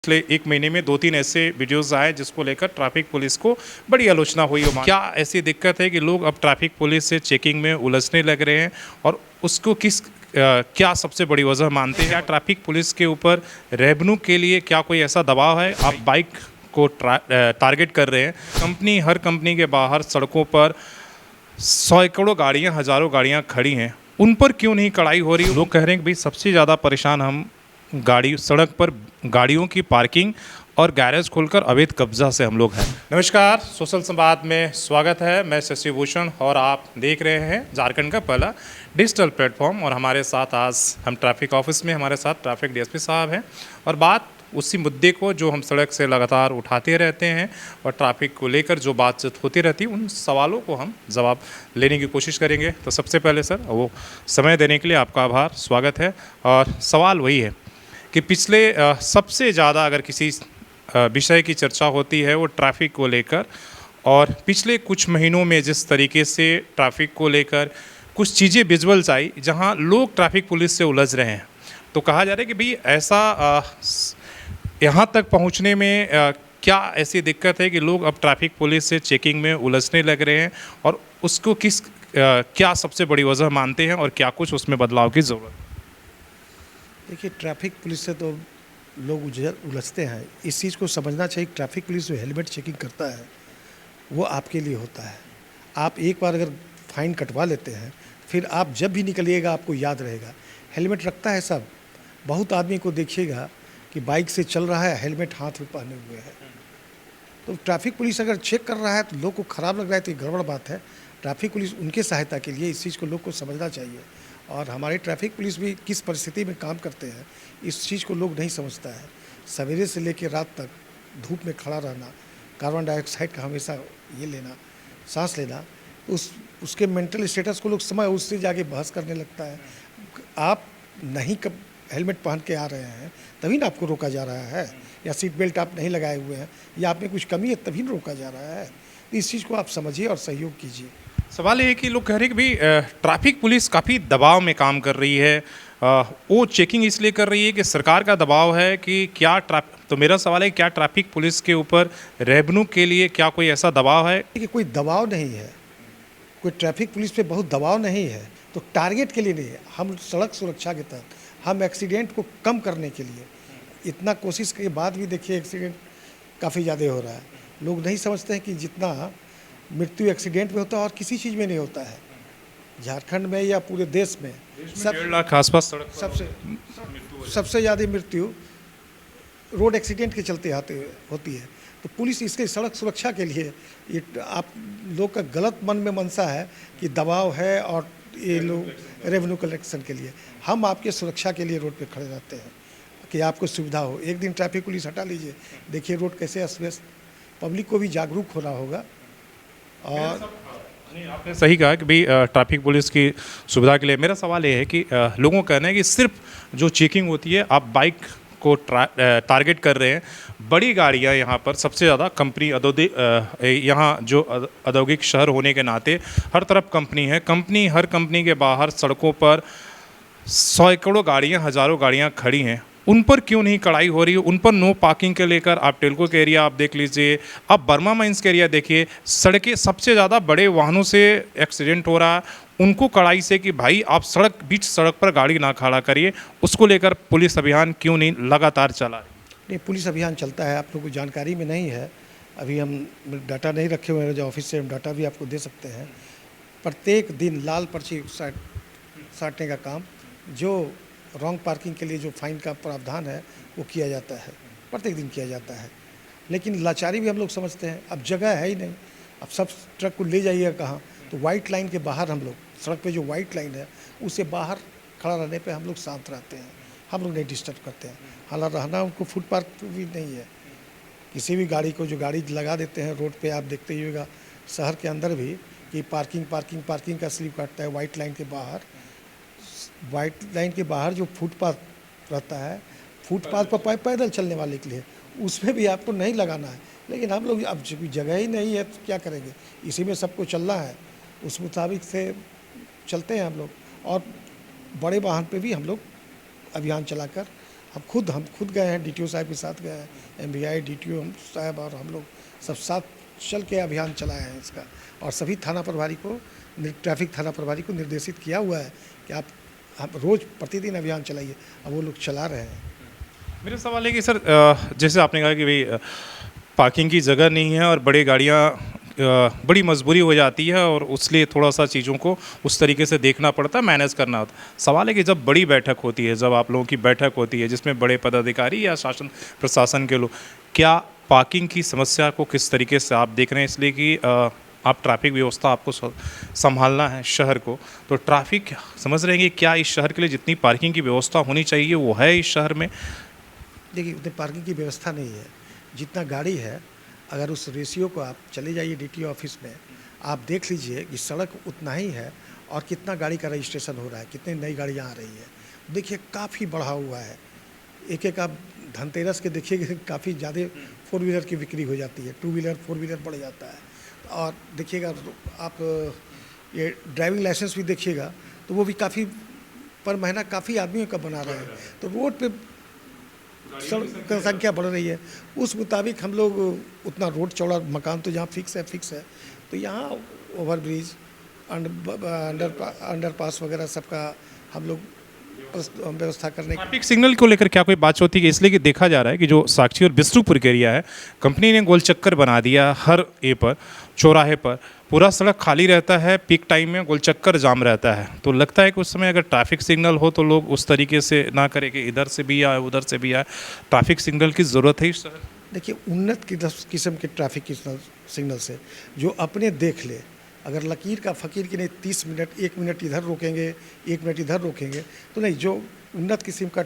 पिछले एक महीने में 2-3 ऐसे वीडियोस आए जिसको लेकर ट्रैफिक पुलिस को बड़ी आलोचना हुई। क्या ऐसी दिक्कत है कि लोग अब ट्रैफिक पुलिस से चेकिंग में उलझने लग रहे हैं और उसको क्या सबसे बड़ी वजह मानते हैं? क्या ट्रैफिक पुलिस के ऊपर रेवेन्यू के लिए क्या कोई ऐसा दबाव है? आप बाइक को टारगेट कर रहे हैं। हर कंपनी के बाहर सड़कों पर सैकड़ों गाड़ियां, हजारों गाड़ियां खड़ी हैं, उन पर क्यों नहीं कड़ाई हो रही? लोग कह रहे हैं कि भाई सबसे ज़्यादा परेशान हम सड़क पर गाड़ियों की पार्किंग और गैरेज खोलकर अवैध कब्जा से हम लोग हैं। नमस्कार, सोशल संवाद में स्वागत है। मैं शशि भूषण और आप देख रहे हैं झारखंड का पहला डिजिटल प्लेटफॉर्म। और हमारे साथ आज हम ट्रैफिक ऑफिस में हमारे साथ ट्रैफिक डीएसपी साहब हैं और बात उसी मुद्दे को जो हम सड़क से लगातार उठाते रहते हैं और ट्रैफिक को लेकर जो बातचीत होती रहती है, उन सवालों को हम जवाब लेने की कोशिश करेंगे। तो सबसे पहले सर, वो समय देने के लिए आपका आभार, स्वागत है। और सवाल वही है कि पिछले सबसे ज़्यादा अगर किसी विषय की चर्चा होती है वो ट्रैफिक को लेकर, और पिछले कुछ महीनों में जिस तरीके से ट्रैफिक को लेकर कुछ चीज़ें विजुअल्स आई जहां लोग ट्रैफिक पुलिस से उलझ रहे हैं, तो कहा जा रहा है कि भाई ऐसा यहाँ तक पहुँचने में क्या ऐसी दिक्कत है कि लोग अब ट्रैफिक पुलिस से चेकिंग में उलझने लग रहे हैं और उसको क्या सबसे बड़ी वजह मानते हैं और क्या कुछ उसमें बदलाव की ज़रूरत है? देखिए, ट्रैफिक पुलिस से तो लोग उलझते हैं। इस चीज़ को समझना चाहिए। ट्रैफिक पुलिस जो हेलमेट चेकिंग करता है वो आपके लिए होता है। आप एक बार अगर फाइन कटवा लेते हैं, फिर आप जब भी निकलिएगा आपको याद रहेगा। हेलमेट रखता है सब। बहुत आदमी को देखिएगा कि बाइक से चल रहा है, हेलमेट हाथ में पहने हुए है। तो ट्रैफिक पुलिस अगर चेक कर रहा है तो लोग को ख़राब लग रहा है तो ये गड़बड़ बात है। ट्रैफिक पुलिस उनके सहायता के लिए, इस चीज़ को लोग को समझना चाहिए। और हमारे ट्रैफिक पुलिस भी किस परिस्थिति में काम करते हैं इस चीज़ को लोग नहीं समझता है। सवेरे से लेकर रात तक धूप में खड़ा रहना, कार्बन डाइऑक्साइड का हमेशा ये लेना, सांस लेना, उसके मेंटल स्टेटस को लोग समय उससे जाके बहस करने लगता है। आप नहीं कब हेलमेट पहन के आ रहे हैं तभी ना आपको रोका जा रहा है, या सीट बेल्ट आप नहीं लगाए हुए हैं या आप में कुछ कमी है तभी ना रोका जा रहा है। इस चीज़ को आप समझिए और सहयोग कीजिए। सवाल ये है कि लोग कह रहे हैं कि भाई ट्रैफिक पुलिस काफ़ी दबाव में काम कर रही है। वो चेकिंग इसलिए कर रही है कि सरकार का दबाव है कि तो मेरा सवाल है, क्या ट्रैफिक पुलिस के ऊपर रेवेन्यू के लिए क्या कोई ऐसा दबाव है? देखिए, कोई दबाव नहीं है, कोई ट्रैफिक पुलिस पे बहुत दबाव नहीं है, तो टारगेट के लिए नहीं है। हम सड़क सुरक्षा के तहत, हम एक्सीडेंट को कम करने के लिए इतना कोशिश के बाद भी देखिए एक्सीडेंट काफ़ी ज़्यादा हो रहा है। लोग नहीं समझते हैं कि जितना मृत्यु एक्सीडेंट में होता है और किसी चीज़ में नहीं होता है। झारखंड में या पूरे देश में 1.5 लाख आसपास सड़क पर सबसे ज़्यादा मृत्यु रोड एक्सीडेंट के चलते होती है। तो पुलिस इसके सड़क सुरक्षा के लिए, ये आप लोग का गलत मन में मनसा है कि दबाव है और ये लोग रेवेन्यू कलेक्शन के लिए। हम आपके सुरक्षा के लिए रोड पे खड़े रहते हैं कि आपको सुविधा हो। एक दिन ट्रैफिक पुलिस हटा लीजिए, देखिए रोड कैसे अस्त व्यस्त। पब्लिक को भी जागरूक होना होगा। और नहीं, आपने सही कहा कि भाई ट्रैफिक पुलिस की सुविधा के लिए। मेरा सवाल ये है कि लोगों का कहना है कि सिर्फ जो चेकिंग होती है, आप बाइक को टारगेट कर रहे हैं। बड़ी गाड़ियां यहाँ पर सबसे ज़्यादा कंपनी यहाँ जो औद्योगिक शहर होने के नाते हर तरफ कंपनी है। हर कंपनी के बाहर सड़कों पर सैकड़ों गाड़ियां, हजारों गाड़ियां खड़ी हैं, उन पर क्यों नहीं कड़ाई हो रही है? उन पर नो पार्किंग के लेकर आप टेल्को के एरिया आप देख लीजिए, आप बर्मा माइंस के एरिया देखिए, सड़कें सबसे ज़्यादा बड़े वाहनों से एक्सीडेंट हो रहा है। उनको कड़ाई से कि भाई आप बीच सड़क पर गाड़ी ना खड़ा करिए, उसको लेकर पुलिस अभियान क्यों नहीं लगातार चला रही? नहीं, पुलिस अभियान चलता है, आप लोगों को जानकारी में नहीं है। अभी हम डाटा नहीं रखे हुए हैं, जो ऑफिस से हम डाटा भी आपको दे सकते हैं। प्रत्येक दिन लाल पर्ची साटने का काम, जो रॉन्ग पार्किंग के लिए जो फाइन का प्रावधान है वो किया जाता है, प्रत्येक दिन किया जाता है। लेकिन लाचारी भी हम लोग समझते हैं, अब जगह है ही नहीं। अब सब ट्रक को ले जाइएगा कहाँ? तो वाइट लाइन के बाहर हम लोग, सड़क पे जो वाइट लाइन है उससे बाहर खड़ा रहने पे हम लोग शांत रहते हैं, हम लोग नहीं डिस्टर्ब करते हैं। हालांकि रहना उनको फुटपाथ भी नहीं है। किसी भी गाड़ी को जो गाड़ी लगा देते हैं रोड पे, आप देखते ही होगा शहर के अंदर भी कि पार्किंग का स्लिप काटता है। वाइट लाइन के बाहर जो फुटपाथ रहता है, फुटपाथ पर पैदल चलने वाले के लिए, उसमें भी आपको नहीं लगाना है। लेकिन हम लोग अब जगह ही नहीं है तो क्या करेंगे, इसी में सबको चलना है, उस मुताबिक से चलते हैं हम लोग। और बड़े वाहन पे भी हम लोग अभियान चलाकर हम खुद गए हैं, डीटीओ साहब के साथ गए हैं, एमवीआई डीटीओ साहब और हम लोग सब साथ चल के अभियान चलाए हैं इसका। और सभी थाना प्रभारी को, ट्रैफिक थाना प्रभारी को निर्देशित किया हुआ है कि आप रोज़ प्रतिदिन अभियान चलाइए। अब वो लोग चला रहे हैं। मेरा सवाल है कि सर जैसे आपने कहा कि भाई पार्किंग की जगह नहीं है और बड़ी गाड़ियाँ बड़ी मजबूरी हो जाती है और उसलिए थोड़ा सा चीज़ों को उस तरीके से देखना पड़ता है, मैनेज करना होता है। सवाल है कि जब बड़ी बैठक होती है, जब आप लोगों की बैठक होती है जिसमें बड़े पदाधिकारी या शासन प्रशासन के लोग, क्या पार्किंग की समस्या को किस तरीके से आप देख रहे हैं? इसलिए कि आप ट्रैफिक व्यवस्था आपको संभालना है शहर को, तो ट्रैफिक समझ रहे हैं कि क्या इस शहर के लिए जितनी पार्किंग की व्यवस्था होनी चाहिए वो है इस शहर में? देखिए, उतनी पार्किंग की व्यवस्था नहीं है। जितना गाड़ी है, अगर उस रेशियो को आप चले जाइए डीटीओ ऑफिस में, आप देख लीजिए कि सड़क उतना ही है और कितना गाड़ी का रजिस्ट्रेशन हो रहा है, कितनी नई गाड़ियाँ आ रही है। देखिए, काफ़ी बढ़ा हुआ है। एक आप धनतेरस के देखिएगा, काफ़ी ज़्यादा 4 व्हीलर की बिक्री हो जाती है, 2 व्हीलर 4 व्हीलर बढ़ जाता है। और देखिएगा आप ये ड्राइविंग लाइसेंस भी देखिएगा तो वो भी काफ़ी पर महीना काफ़ी आदमियों का बना रहे हैं। तो रोड पे सड़क की संख्या बढ़ रही है, उस मुताबिक हम लोग उतना रोड चौड़ा, मकान तो जहाँ फिक्स है, तो यहाँ ओवरब्रिज, अंडरपास वगैरह सबका हम लोग व्यवस्था करने की। ट्रैफिक सिग्नल को लेकर क्या कोई बात होती है? इसलिए कि देखा जा रहा है कि जो साक्षी और बिष्णुपुर के एरिया है, कंपनी ने गोल चक्कर बना दिया हर चौराहे पर, पूरा सड़क खाली रहता है, पीक टाइम में गोल चक्कर जाम रहता है। तो लगता है कि उस समय अगर ट्रैफिक सिग्नल हो तो लोग उस तरीके से ना करें कि इधर से भी आए उधर से भी आए। ट्रैफिक सिग्नल की ज़रूरत है इस शहर। देखिए, उन्नत किस्म के ट्रैफिक सिग्नल से जो अपने देख ले, अगर लकीर का फ़कीर की नहीं 30 मिनट, 1 मिनट इधर रोकेंगे, 1 मिनट इधर रोकेंगे, तो नहीं। जो उन्नत किस्म का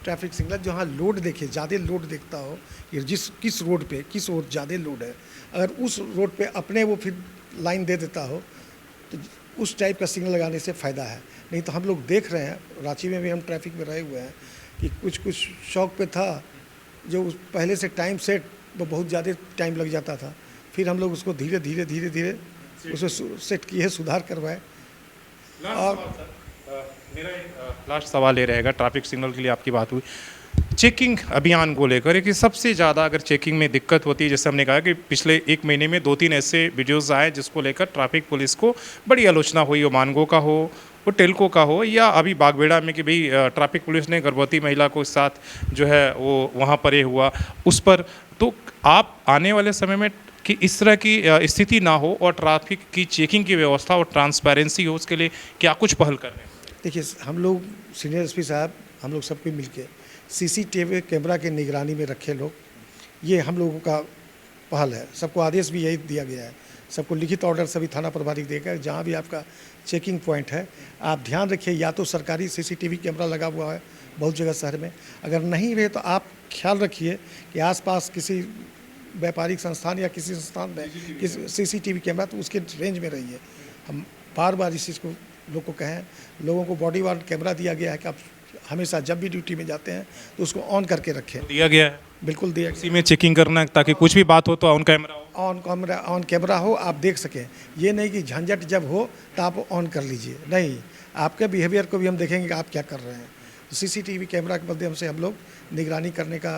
ट्रैफिक सिग्नल जहाँ लोड देखे, ज़्यादा लोड देखता हो, ये किस रोड पे किस ओर ज़्यादा लोड है, अगर उस रोड पे अपने वो फिर लाइन दे देता हो तो उस टाइप का सिग्नल लगाने से फ़ायदा है। नहीं तो हम लोग देख रहे हैं, रांची में भी हम ट्रैफिक में रहे हुए हैं कि कुछ शौक पे था, जो पहले से टाइम सेट वो बहुत ज़्यादा टाइम लग जाता था, फिर हम लोग उसको धीरे धीरे उसे सेट किए, सुधार करवाए। और मेरा लास्ट सवाल ये रहेगा, ट्रैफिक सिग्नल के लिए आपकी बात हुई, चेकिंग अभियान को लेकर कि सबसे ज़्यादा अगर चेकिंग में दिक्कत होती है, जैसे हमने कहा कि पिछले 1 महीने में 2-3 ऐसे वीडियोस आए जिसको लेकर ट्रैफिक पुलिस को बड़ी आलोचना हुई, वो मानगो का हो, वो टेल्को का हो, या अभी बागबेड़ा में कि भाई ट्रैफिक पुलिस ने गर्भवती महिला को साथ जो है वो वहाँ पर ये हुआ उस पर। तो आप आने वाले समय में कि इस तरह की स्थिति ना हो और ट्रैफिक की चेकिंग की व्यवस्था और ट्रांसपेरेंसी हो, उसके लिए क्या कुछ पहल कर रहे हैं? देखिए, हम लोग सीनियर एसपी साहब, हम लोग सबके मिलके सीसीटीवी कैमरा के निगरानी में रखे लोग, ये हम लोगों का पहल है। सबको आदेश भी यही दिया गया है, सबको लिखित ऑर्डर सभी थाना प्रभारी देकर, जहाँ भी आपका चेकिंग पॉइंट है आप ध्यान रखिए, या तो सरकारी सीसीटीवी कैमरा लगा हुआ है बहुत जगह शहर में, अगर नहीं रहे तो आप ख्याल रखिए कि आसपास किसी व्यापारिक संस्थान या किसी संस्थान में किसी सीसीटीवी कैमरा, तो उसके रेंज में रहिए। हम बार बार इस चीज़ को लोग को कहें, लोगों को बॉडी वार्न कैमरा दिया गया है कि आप हमेशा जब भी ड्यूटी में जाते हैं तो उसको ऑन करके रखें। दिया गया है, बिल्कुल दिया इसी में चेकिंग करना है ताकि कुछ भी बात हो तो ऑन कैमरा हो। ऑन कैमरा हो, आप देख सकें। ये नहीं कि झंझट जब हो तो आप ऑन कर लीजिए, नहीं, आपके बिहेवियर को भी हम देखेंगे कि आप क्या कर रहे हैं। तो सीसीटीवी कैमरा के माध्यम से हम लोग निगरानी करने का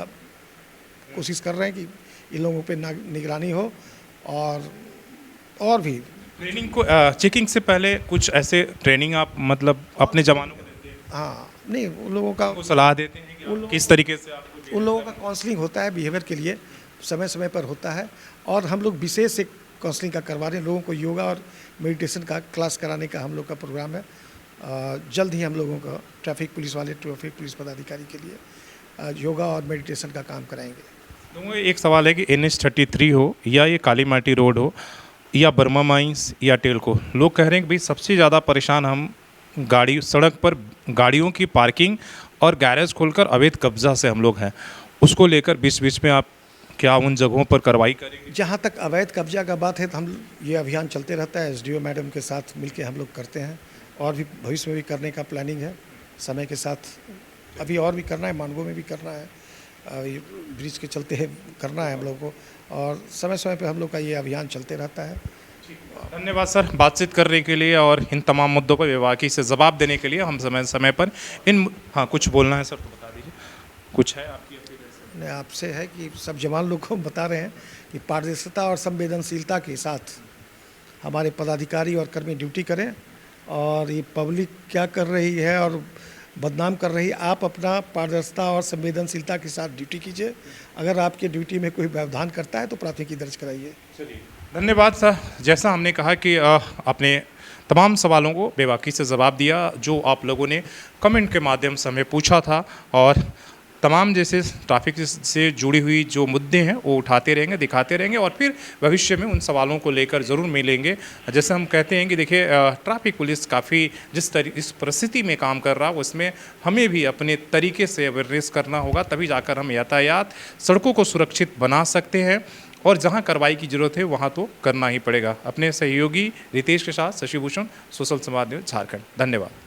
कोशिश कर रहे हैं कि इन लोगों पे निगरानी हो। और भी ट्रेनिंग को चेकिंग से पहले कुछ ऐसे ट्रेनिंग आप मतलब अपने जवानों को देते हैं? हाँ, नहीं, उन लोगों का वो सलाह देते हैं कि आप किस तरीके से आपको उन लोगों का काउंसलिंग होता है बिहेवियर के लिए, समय समय पर होता है। और हम लोग विशेष एक काउंसलिंग का करवा रहे हैं, लोगों को योगा और मेडिटेशन का क्लास कराने का हम लोग का प्रोग्राम है। जल्द ही हम लोगों को ट्रैफिक पुलिस वाले, ट्रैफिक पुलिस पदाधिकारी के लिए योगा और मेडिटेशन का काम कराएंगे। तो एक सवाल है कि NH-33 हो या ये काली माटी रोड हो या बर्मा माइंस या टेल्को, लोग कह रहे हैं कि भाई सबसे ज़्यादा परेशान हम गाड़ी सड़क पर गाड़ियों की पार्किंग और गैरेज खोलकर अवैध कब्जा से हम लोग हैं। उसको लेकर बीच बीच में आप क्या उन जगहों पर कार्रवाई करेंगे? जहाँ तक अवैध कब्जा का बात है तो हम ये अभियान चलते रहता है, SDO मैडम के साथ मिलकर हम लोग करते हैं, और भी भविष्य में भी करने का प्लानिंग है समय के साथ। अभी और भी करना है, मानगो में भी करना है, ये ब्रिज के चलते है करना है हम लोग को, और समय समय पे हम लोग का ये अभियान चलते रहता है। धन्यवाद सर, बातचीत करने के लिए और इन तमाम मुद्दों पर बेबाकी से जवाब देने के लिए। हम समय समय पर इन, हाँ कुछ बोलना है सर तो बता दीजिए, कुछ है आपकी अपील है? ने आपसे है कि सब जवान लोग को बता रहे हैं कि पारदर्शिता और संवेदनशीलता के साथ हमारे पदाधिकारी और कर्मी ड्यूटी करें, और ये पब्लिक क्या कर रही है और बदनाम कर रही है, आप अपना पारदर्शिता और संवेदनशीलता के साथ ड्यूटी कीजिए। अगर आपके ड्यूटी में कोई व्यवधान करता है तो प्राथमिकी दर्ज कराइए। चलिए, धन्यवाद सर। जैसा हमने कहा कि आपने तमाम सवालों को बेबाकी से जवाब दिया जो आप लोगों ने कमेंट के माध्यम से हमें पूछा था, और तमाम जैसे ट्रैफिक से जुड़ी हुई जो मुद्दे हैं वो उठाते रहेंगे, दिखाते रहेंगे, और फिर भविष्य में उन सवालों को लेकर ज़रूर मिलेंगे। जैसे हम कहते हैं कि देखिए ट्रैफिक पुलिस काफ़ी इस परिस्थिति में काम कर रहा है, उसमें हमें भी अपने तरीके से अवेयरनेस करना होगा, तभी जाकर हम यातायात सड़कों को सुरक्षित बना सकते हैं, और जहां कार्रवाई की जरूरत है वहां तो करना ही पड़ेगा। अपने सहयोगी रितेश के साथ शशि भूषण, सोशल समाज न्यूज़ झारखंड। धन्यवाद।